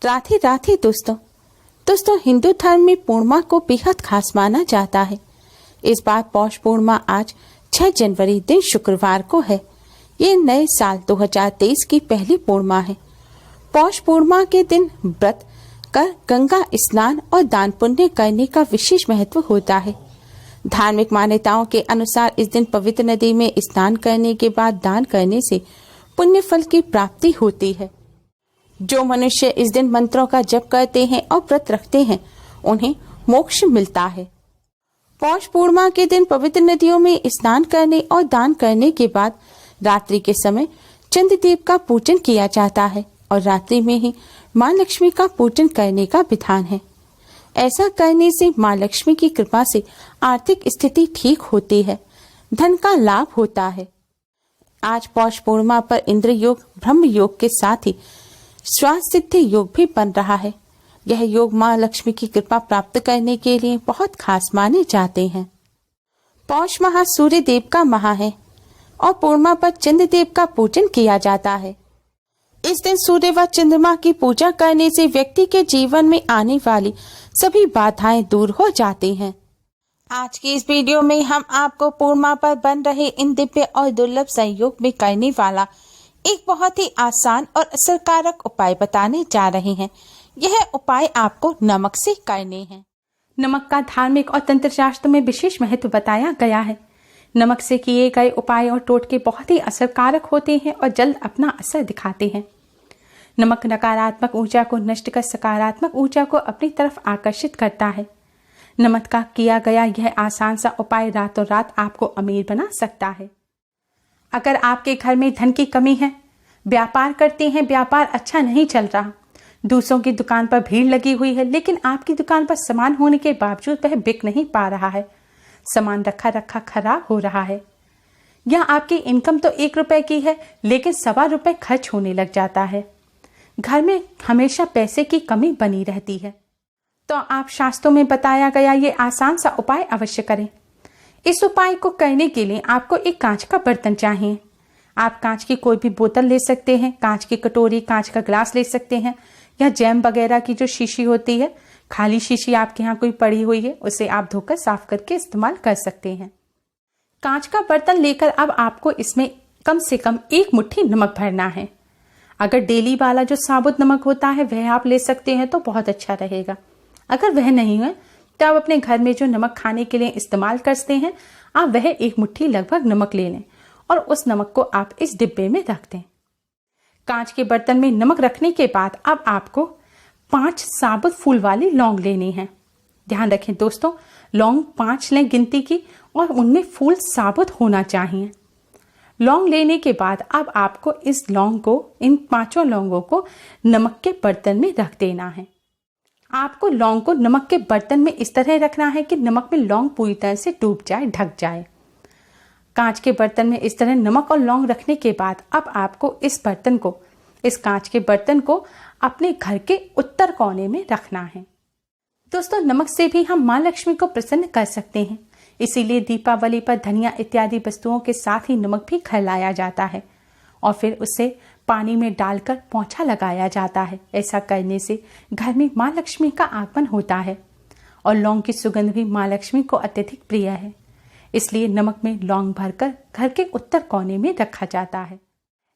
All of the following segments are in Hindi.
राधे राधे दोस्तों हिंदू धर्म में पूर्णिमा को बेहद खास माना जाता है। इस बार पौष पूर्णिमा आज 6 जनवरी दिन शुक्रवार को है। ये नए साल 2023 की पहली पूर्णिमा है। पौष पूर्णिमा के दिन व्रत कर गंगा स्नान और दान पुण्य करने का विशेष महत्व होता है। धार्मिक मान्यताओं के अनुसार इस दिन पवित्र नदी में स्नान करने के बाद दान करने से पुण्य फल की प्राप्ति होती है। जो मनुष्य इस दिन मंत्रों का जप करते हैं और व्रत रखते हैं उन्हें मोक्ष मिलता है। पौष पूर्णिमा के दिन पवित्र नदियों में स्नान करने और दान करने के बाद रात्रि के समय चंद्रदेव का पूजन किया जाता है और रात्रि में ही मां लक्ष्मी का पूजन करने का विधान है। ऐसा करने से मां लक्ष्मी की कृपा से आर्थिक स्थिति ठीक होती है, धन का लाभ होता है। आज पौष पूर्णिमा पर इंद्र योग, ब्रह्म योग के साथ ही स्वास्थ्य सिद्धि योग भी बन रहा है। यह योग मां लक्ष्मी की कृपा प्राप्त करने के लिए बहुत खास माने जाते हैं। पौष माह सूर्य देव का माह है और पूर्णिमा पर चंद्र देव का पूजन किया जाता है। इस दिन सूर्य व चंद्रमा की पूजा करने से व्यक्ति के जीवन में आने वाली सभी बाधाएं दूर हो जाती हैं। आज की इस वीडियो में हम आपको पूर्णिमा पर बन रहे इन दिव्य और दुर्लभ संयोग में करने वाला एक बहुत ही आसान और असरकारक उपाय बताने जा रहे हैं। यह उपाय आपको नमक से करने हैं। नमक का धार्मिक और तंत्र शास्त्र में विशेष महत्व बताया गया है। नमक से किए गए उपाय और टोटके बहुत ही असरकारक होते हैं और जल्द अपना असर दिखाते हैं। नमक नकारात्मक ऊर्जा को नष्ट कर सकारात्मक ऊर्जा को अपनी तरफ आकर्षित करता है। नमक का किया गया यह आसान सा उपाय रातों रात आपको अमीर बना सकता है। अगर आपके घर में धन की कमी है, व्यापार करते हैं, व्यापार अच्छा नहीं चल रहा, दूसरों की दुकान पर भीड़ लगी हुई है लेकिन आपकी दुकान पर सामान होने के बावजूद वह बिक नहीं पा रहा है, सामान रखा रखा खराब हो रहा है, या आपकी इनकम तो 1 रुपए की है लेकिन 1.25 रुपए खर्च होने लग जाता है, घर में हमेशा पैसे की कमी बनी रहती है, तो आप शास्त्रों में बताया गया ये आसान सा उपाय अवश्य करें। इस उपाय को करने के लिए आपको एक कांच का बर्तन चाहिए। आप कांच की कोई भी बोतल ले सकते हैं, कांच की कटोरी, कांच का ग्लास ले सकते हैं, या जैम वगैरह की जो शीशी होती है, खाली शीशी आपके यहाँ कोई पड़ी हुई है, उसे आप धोकर साफ करके इस्तेमाल कर सकते हैं। कांच का बर्तन लेकर अब आपको इसमें कम से कम 1 मुट्ठी नमक भरना है। अगर डेली वाला जो साबुत नमक होता है वह आप ले सकते हैं तो बहुत अच्छा रहेगा। अगर वह नहीं है तो आप अपने घर में जो नमक खाने के लिए इस्तेमाल करते हैं, आप वह 1 मुट्ठी लगभग नमक ले लें और उस नमक को आप इस डिब्बे में रख दें। कांच के बर्तन में नमक रखने के बाद अब आपको 5 साबुत फूल वाली लौंग लेनी है। ध्यान रखें दोस्तों, लौंग 5 लें गिनती की और उनमें फूल साबुत होना चाहिए। लौंग लेने के बाद अब आपको इस लौंग को, इन 5 लौंगों को नमक के बर्तन में रख देना है। आपको लौंग को नमक के बर्तन में इस तरह रखना है कि नमक में लौंग पूरी तरह से डूब जाए, ढक जाए। कांच के बर्तन में इस तरह नमक और लौंग रखने के बाद अब आपको इस कांच के बर्तन को अपने घर के उत्तर कोने में रखना है। दोस्तों, नमक से भी हम मां लक्ष्मी को प्रसन्न कर सकते हैं, इसीलिए दीपावली पर धनिया इत्यादि वस्तुओं के साथ ही नमक भी घर लाया जाता है और फिर उसे पानी में डालकर पोंछा लगाया जाता है। ऐसा करने से घर में मां लक्ष्मी का आगमन होता है और लौंग की सुगंध भी मां लक्ष्मी को अत्यधिक प्रिय है, इसलिए नमक में लौंग भरकर घर के उत्तर कोने में रखा जाता है।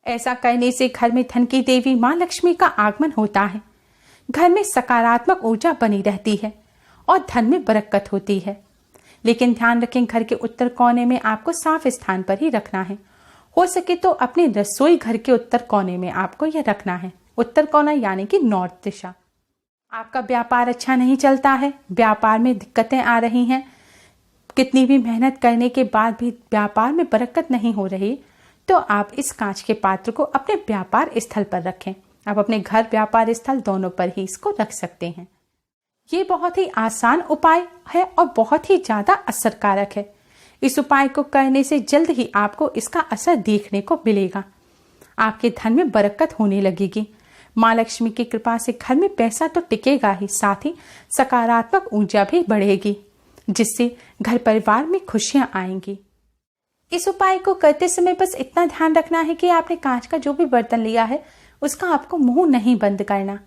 ऐसा करने से घर में धन की देवी मां लक्ष्मी का आगमन होता है, घर में सकारात्मक ऊर्जा बनी रहती है और धन में बरकत होती है। लेकिन ध्यान रखें, घर के उत्तर कोने में आपको साफ स्थान पर ही रखना है। हो सके तो अपने रसोई घर के उत्तर कोने में आपको यह रखना है। उत्तर कोना यानी कि नॉर्थ दिशा। आपका व्यापार अच्छा नहीं चलता है, व्यापार में दिक्कतें आ रही हैं, कितनी भी मेहनत करने के बाद भी व्यापार में बरकत नहीं हो रही, तो आप इस कांच के पात्र को अपने व्यापार स्थल पर रखें। आप अपने घर, व्यापार स्थल दोनों पर ही इसको रख सकते हैं। ये बहुत ही आसान उपाय है और बहुत ही ज्यादा असरकारक है। इस उपाय को करने से जल्द ही आपको इसका असर देखने को मिलेगा। आपके धन में बरकत होने लगेगी। मां लक्ष्मी की कृपा से घर में पैसा तो टिकेगा ही, साथ ही सकारात्मक ऊर्जा भी बढ़ेगी, जिससे घर परिवार में खुशियां आएंगी। इस उपाय को करते समय बस इतना ध्यान रखना है कि आपने कांच का जो भी बर्तन लिया है उसका आपको मुंह नहीं बंद करना।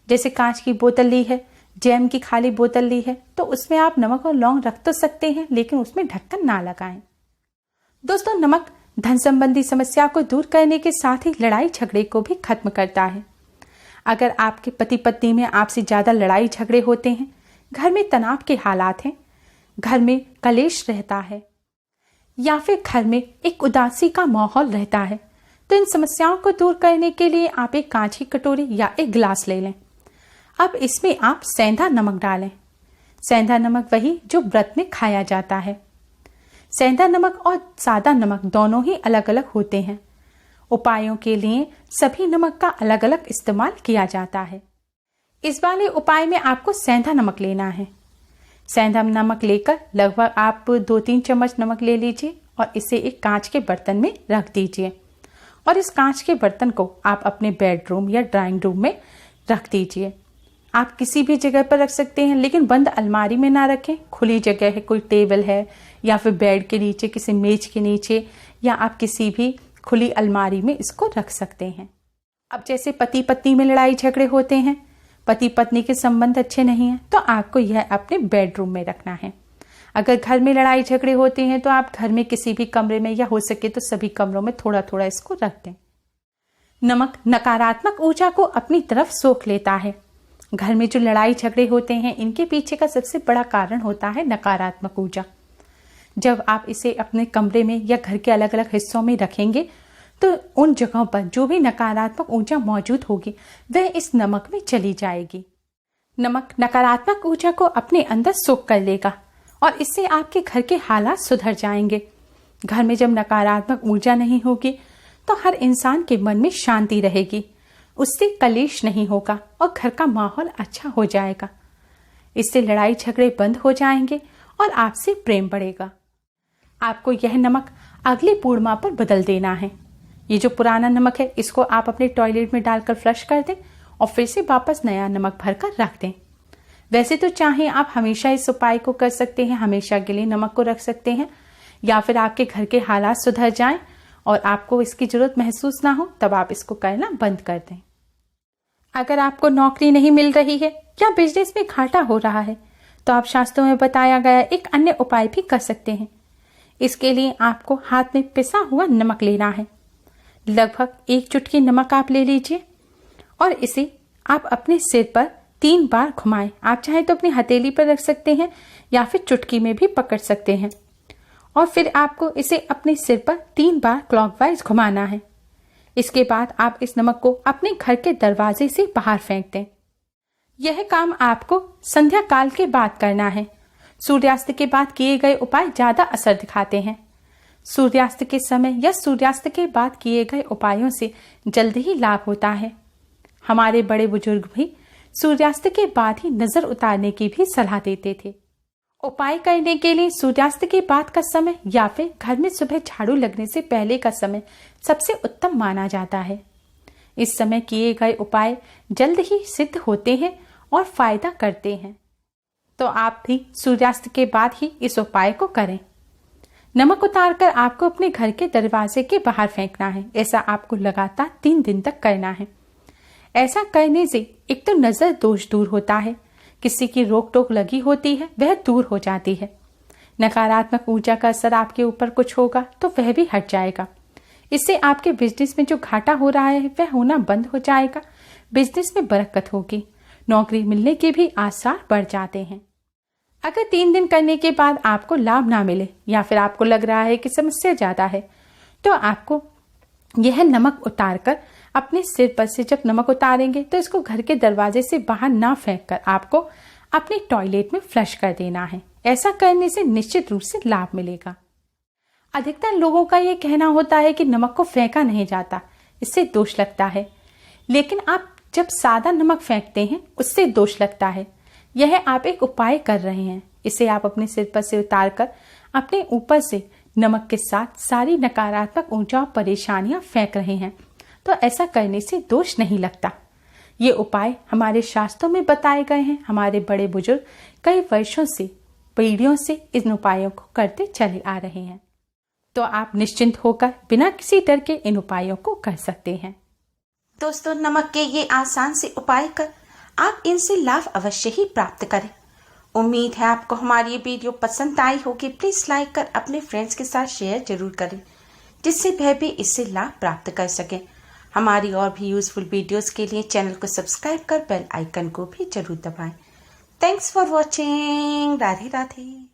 जैसे कांच की बोतल ली है, जैम की खाली बोतल ली है, तो उसमें आप नमक और लौंग रख तो सकते हैं, लेकिन उसमें ढक्कन ना लगाएं। दोस्तों, नमक धन संबंधी समस्या को दूर करने के साथ ही लड़ाई झगड़े को भी खत्म करता है। अगर आपके पति पत्नी में आपसे ज्यादा लड़ाई झगड़े होते हैं, घर में तनाव के हालात हैं, घर में कलेश रहता है या फिर घर में एक उदासी का माहौल रहता है, तो इन समस्याओं को दूर करने के लिए आप एक कांच की कटोरी या एक गिलास ले लें। अब इसमें आप सेंधा नमक डालें। सेंधा नमक वही जो व्रत में खाया जाता है। सेंधा नमक और सादा नमक दोनों ही अलग अलग होते हैं। उपायों के लिए सभी नमक का अलग अलग इस्तेमाल किया जाता है। इस वाले उपाय में आपको सेंधा नमक लेना है। सेंधा नमक लेकर लगभग आप 2-3 चम्मच नमक ले लीजिए और इसे एक कांच के बर्तन में रख दीजिए और इस कांच के बर्तन को आप अपने बेडरूम या ड्राइंग रूम में रख दीजिए। आप किसी भी जगह पर रख सकते हैं, लेकिन बंद अलमारी में ना रखें। खुली जगह है, कोई टेबल है या फिर बेड के नीचे, किसी मेज के नीचे, या आप किसी भी खुली अलमारी में इसको रख सकते हैं। अब जैसे पति पत्नी में लड़ाई झगड़े होते हैं, पति पत्नी के संबंध अच्छे नहीं हैं, तो आपको यह अपने बेडरूम में रखना है। अगर घर में लड़ाई झगड़े होते हैं तो आप घर में किसी भी कमरे में, या हो सके तो सभी कमरों में थोड़ा थोड़ा इसको रख दें। नमक नकारात्मक ऊर्जा को अपनी तरफ सोख लेता है। घर में जो लड़ाई झगड़े होते हैं, इनके पीछे का सबसे बड़ा कारण होता है नकारात्मक ऊर्जा। जब आप इसे अपने कमरे में या घर के अलग अलग हिस्सों में रखेंगे, तो उन जगहों पर जो भी नकारात्मक ऊर्जा मौजूद होगी वह इस नमक में चली जाएगी। नमक नकारात्मक ऊर्जा को अपने अंदर सोख कर लेगा और इससे आपके घर के हालात सुधर जाएंगे। घर में जब नकारात्मक ऊर्जा नहीं होगी तो हर इंसान के मन में शांति रहेगी, उससे कलेश नहीं होगा और घर का माहौल अच्छा हो जाएगा। इससे लड़ाई झगड़े बंद हो जाएंगे और आपसे प्रेम बढ़ेगा। आपको यह नमक अगली पूर्णिमा पर बदल देना है। ये जो पुराना नमक है, इसको आप अपने टॉयलेट में डालकर फ्लश कर दें और फिर से वापस नया नमक भरकर रख दें। वैसे तो चाहे आप हमेशा इस उपाय को कर सकते हैं, हमेशा के लिए नमक को रख सकते हैं, या फिर आपके घर के हालात सुधर जाएं और आपको इसकी जरूरत महसूस ना हो तब आप इसको करना बंद कर दें। अगर आपको नौकरी नहीं मिल रही है या बिजनेस में घाटा हो रहा है, तो आप शास्त्रों में बताया गया एक अन्य उपाय भी कर सकते हैं। इसके लिए आपको हाथ में पिसा हुआ नमक लेना है। लगभग 1 चुटकी नमक आप ले लीजिए और इसे आप अपने सिर पर 3 बार घुमाएं। आप चाहे तो अपनी हथेली पर रख सकते हैं या फिर चुटकी में भी पकड़ सकते हैं, और फिर आपको इसे अपने सिर पर 3 बार क्लॉकवाइज घुमाना है। इसके बाद आप इस नमक को अपने घर के दरवाजे से बाहर फेंक दें। यह काम आपको संध्या काल के बाद करना है। सूर्यास्त के बाद किए गए उपाय ज्यादा असर दिखाते हैं। सूर्यास्त के समय या सूर्यास्त के बाद किए गए उपायों से जल्दी ही लाभ होता है। हमारे बड़े बुजुर्ग भी सूर्यास्त के बाद ही नजर उतारने की भी सलाह देते थे। उपाय करने के लिए सूर्यास्त के बाद का समय या फिर घर में सुबह झाड़ू लगने से पहले का समय सबसे उत्तम माना जाता है। इस समय किए गए उपाय जल्द ही सिद्ध होते हैं और फायदा करते हैं, तो आप भी सूर्यास्त के बाद ही इस उपाय को करें। नमक उतारकर आपको अपने घर के दरवाजे के बाहर फेंकना है। ऐसा आपको लगातार 3 दिन तक करना है। ऐसा करने से एक तो नजर दोष दूर होता है, किसी की रोक टोक लगी होती है वह दूर हो जाती है, नकारात्मक ऊर्जा का असर आपके ऊपर कुछ होगा तो वह भी हट जाएगा। इससे आपके बिजनेस में जो घाटा हो रहा है वह होना बंद हो जाएगा, बिजनेस में बरकत होगी, नौकरी मिलने के भी आसार बढ़ जाते हैं। अगर 3 दिन करने के बाद आपको लाभ ना मिले या फिर आपको लग रहा है कि समस्या ज्यादा है, तो आपको यह नमक उतारकर अपने सिर पर से जब नमक उतारेंगे तो इसको घर के दरवाजे से बाहर ना फेंककर आपको अपने टॉयलेट में फ्लश कर देना है। ऐसा करने से निश्चित रूप से लाभ मिलेगा। अधिकतर लोगों का यह कहना होता है कि नमक को फेंका नहीं जाता, इससे दोष लगता है, लेकिन आप जब सादा नमक फेंकते हैं उससे दोष लगता है। यह आप एक उपाय कर रहे हैं, इसे आप अपने सिर पर से उतारकर अपने ऊपर से नमक के साथ सारी नकारात्मक ऊर्जा और परेशानियां फेंक रहे हैं, तो ऐसा करने से दोष नहीं लगता। ये उपाय हमारे शास्त्रों में बताए गए हैं। हमारे बड़े बुजुर्ग कई वर्षों से, पीढ़ियों से इन उपायों को करते चले आ रहे हैं, तो आप निश्चिंत होकर बिना किसी डर के इन उपायों को कर सकते हैं। दोस्तों, नमक के ये आसान से उपाय कर आप इनसे लाभ अवश्य ही प्राप्त करें। उम्मीद है आपको हमारी ये वीडियो पसंद आई होगी। प्लीज लाइक कर अपने फ्रेंड्स के साथ शेयर जरूर करें, जिससे वह भी इससे लाभ प्राप्त कर सकें। हमारी और भी यूजफुल वीडियोस के लिए चैनल को सब्सक्राइब कर बेल आइकन को भी जरूर दबाएं। Thanks for watching. Radhe Radhe.